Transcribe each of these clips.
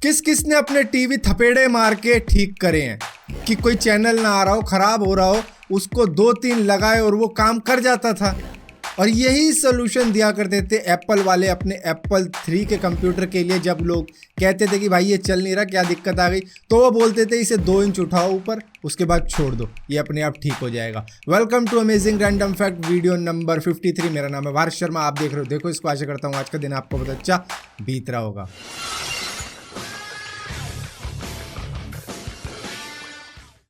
किस किस ने अपने टीवी थपेड़े मार के ठीक करे हैं कि कोई चैनल ना आ रहा हो, खराब हो रहा हो, उसको 2-3 लगाए और वो काम कर जाता था। और यही सोल्यूशन दिया करते थे एप्पल वाले अपने एप्पल 3 के कंप्यूटर के लिए। जब लोग कहते थे कि भाई ये चल नहीं रहा, क्या दिक्कत आ गई, तो वो बोलते थे इसे 2 इंच उठाओ ऊपर, उसके बाद छोड़ दो, ये अपने आप ठीक हो जाएगा। Welcome to amazing random fact video number 53। मेरा नाम है वारिस शर्मा, आप देख रहे हो देखो इसको। आशा करता हूँ आज का दिन आपको बहुत अच्छा बीत रहा होगा।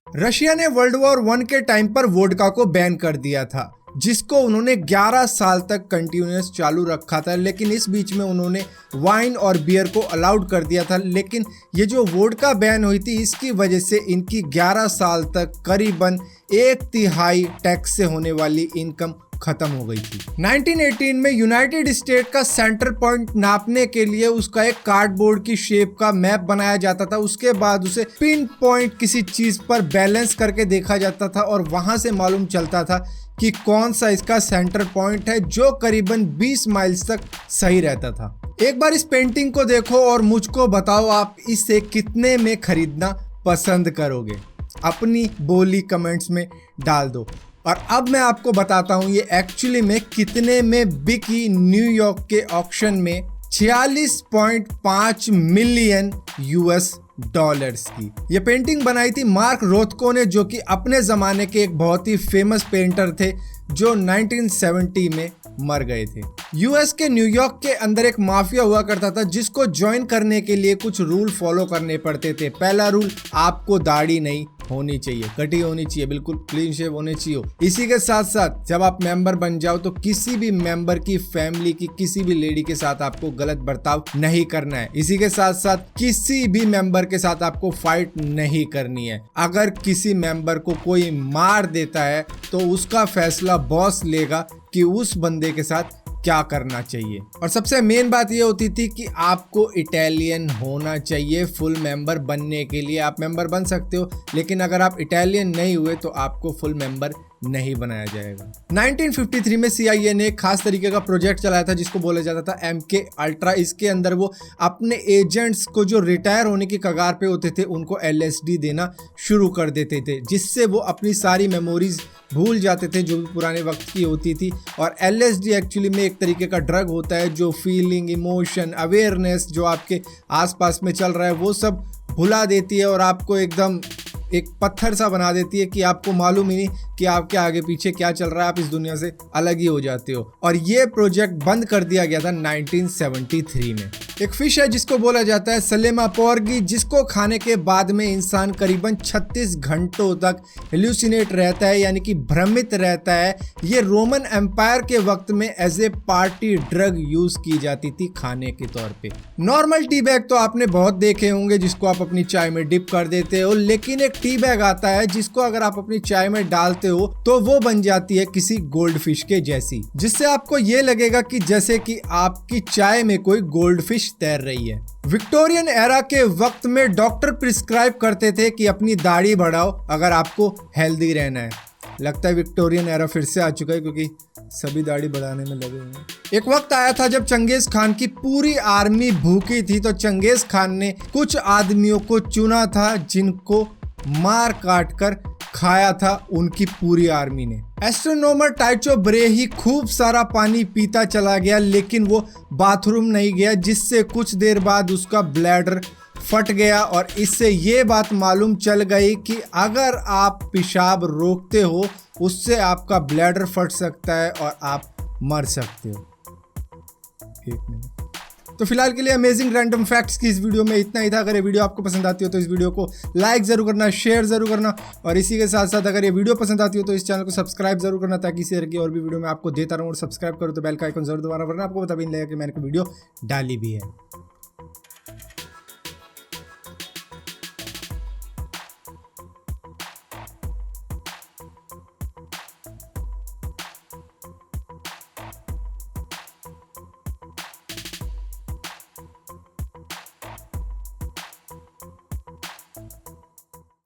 रशिया ने वर्ल्ड वॉर 1 के टाइम पर वोडका को बैन कर दिया था, जिसको उन्होंने 11 साल तक कंटिन्यूस चालू रखा था। लेकिन इस बीच में उन्होंने वाइन और बियर को अलाउड कर दिया था। लेकिन ये जो वोडका बैन हुई थी, इसकी वजह से इनकी 11 साल तक करीबन 1/3 टैक्स से होने वाली इनकम खत्म हो गई थी। 1918 में यूनाइटेड स्टेट का सेंटर पॉइंट नापने के लिए उसका एक कार्डबोर्ड की शेप का मैप बनाया जाता था। उसके बाद उसे पिन पॉइंट किसी चीज पर बैलेंस करके देखा जाता था और वहां से मालूम चलता था कि कौन सा इसका सेंटर पॉइंट है, जो करीबन 20 माइल्स तक सही रहता था। एक बार इस पेंटिंग को देखो और मुझको बताओ आप इसे कितने में खरीदना पसंद करोगे। अपनी बोली कमेंट्स में डाल दो। और अब मैं आपको बताता हूं ये एक्चुअली में कितने में बिकी न्यूयॉर्क के ऑक्शन में 46.5 मिलियन US डॉलर्स की। ये पेंटिंग बनाई थी मार्क रोथको ने, जो कि अपने ज़माने के एक बहुत ही फेमस पेंटर थे जो 1970 में मर गए थे। US के न्यूयॉर्क के अंदर एक माफिया हुआ करता था, जिसको ज्वाइन करने के लिए कुछ रूल फॉलो करने पड़ते थे। पहला रूल, आपको दाढ़ी नहीं होनी चाहिए, कटी होनी चाहिए, बिल्कुल क्लीन शेव होने चाहिए। इसी के साथ साथ जब आप मेंबर बन जाओ तो किसी भी मेंबर की फैमिली की किसी भी लेडी के साथ आपको गलत बर्ताव नहीं करना है। इसी के साथ साथ किसी भी मेंबर के साथ आपको फाइट नहीं करनी है। अगर किसी मेंबर को कोई मार देता है तो उसका फैसला बॉस लेगा कि उस बंदे के साथ क्या करना चाहिए। और सबसे मेन बात यह होती थी कि आपको इटालियन होना चाहिए फुल मेंबर बनने के लिए। आप मेंबर बन सकते हो, लेकिन अगर आप इटालियन नहीं हुए तो आपको फुल मेंबर नहीं बनाया जाएगा। 1953 में CIA ने एक खास तरीके का प्रोजेक्ट चलाया था जिसको बोला जाता था MK अल्ट्रा। इसके अंदर वो अपने एजेंट्स को जो रिटायर होने की कगार पे होते थे उनको LSD देना शुरू कर देते थे, जिससे वो अपनी सारी मेमोरीज भूल जाते थे जो भी पुराने वक्त की होती थी। और LSD एक्चुअली में एक तरीके का ड्रग होता है जो फीलिंग, इमोशन, अवेयरनेस जो आपके आसपास में चल रहा है वो सब भुला देती है और आपको एकदम एक पत्थर सा बना देती है कि आपको मालूम ही नहीं कि आपके आगे पीछे क्या चल रहा है, आप इस दुनिया से अलग ही हो जाते हो। और ये प्रोजेक्ट बंद कर दिया गया था 1973 में। एक फिश है जिसको बोला जाता है सलेमा पोर्गी, जिसको खाने के बाद में इंसान करीबन 36 घंटों तक हेल्यूसिनेट रहता है, यानी कि भ्रमित रहता है। ये रोमन एम्पायर के वक्त में as a party drug use की जाती थी खाने के तौर पे। नॉर्मल टी बैग तो आपने बहुत देखे होंगे जिसको आप अपनी चाय में डिप कर देते हो, लेकिन एक टी बैग आता है जिसको अगर आप अपनी चाय में डालते हो तो वो बन जाती है किसी गोल्ड फिश के जैसी, जिससे आपको ये लगेगा कि जैसे कि आपकी चाय में कोई गोल्ड फिश तैर रही है। विक्टोरियन एरा के वक्त में डॉक्टर प्रिस्क्राइब करते थे कि अपनी दाढ़ी बढ़ाओ अगर आपको हेल्दी रहना है। लगता है विक्टोरियन एरा फिर से आ चुका है क्योंकि सभी दाढ़ी बढ़ाने में लगे हुए हैं। एक वक्त आया था जब चंगेज खान की पूरी आर्मी भूखी थी, तो चंगेज खान ने कुछ आदमियों को चुना था जिनको मार काट कर खाया था उनकी पूरी आर्मी ने। एस्ट्रोनॉमर टाइचो ब्रेही खूब सारा पानी पीता चला गया, लेकिन वो बाथरूम नहीं गया, जिससे कुछ देर बाद उसका ब्लैडर फट गया। और इससे ये बात मालूम चल गई कि अगर आप पेशाब रोकते हो उससे आपका ब्लैडर फट सकता है और आप मर सकते हो। एक मिनट। तो फिलहाल के लिए अमेजिंग रैंडम फैक्ट्स की इस वीडियो में इतना ही था। अगर ये वीडियो आपको पसंद आती हो तो इस वीडियो को लाइक जरूर करना, शेयर जरूर करना, और इसी के साथ साथ अगर ये वीडियो पसंद आती हो तो इस चैनल को सब्सक्राइब जरूर करना, ताकि इसी तरह की और भी वीडियो मैं आपको देता रहूँ। और सब्सक्राइब करो तो बेल का आइकन जरूर दबाना, वरना आपको पता भी नहीं लगेगा कि मैंने कोई वीडियो डाली भी है।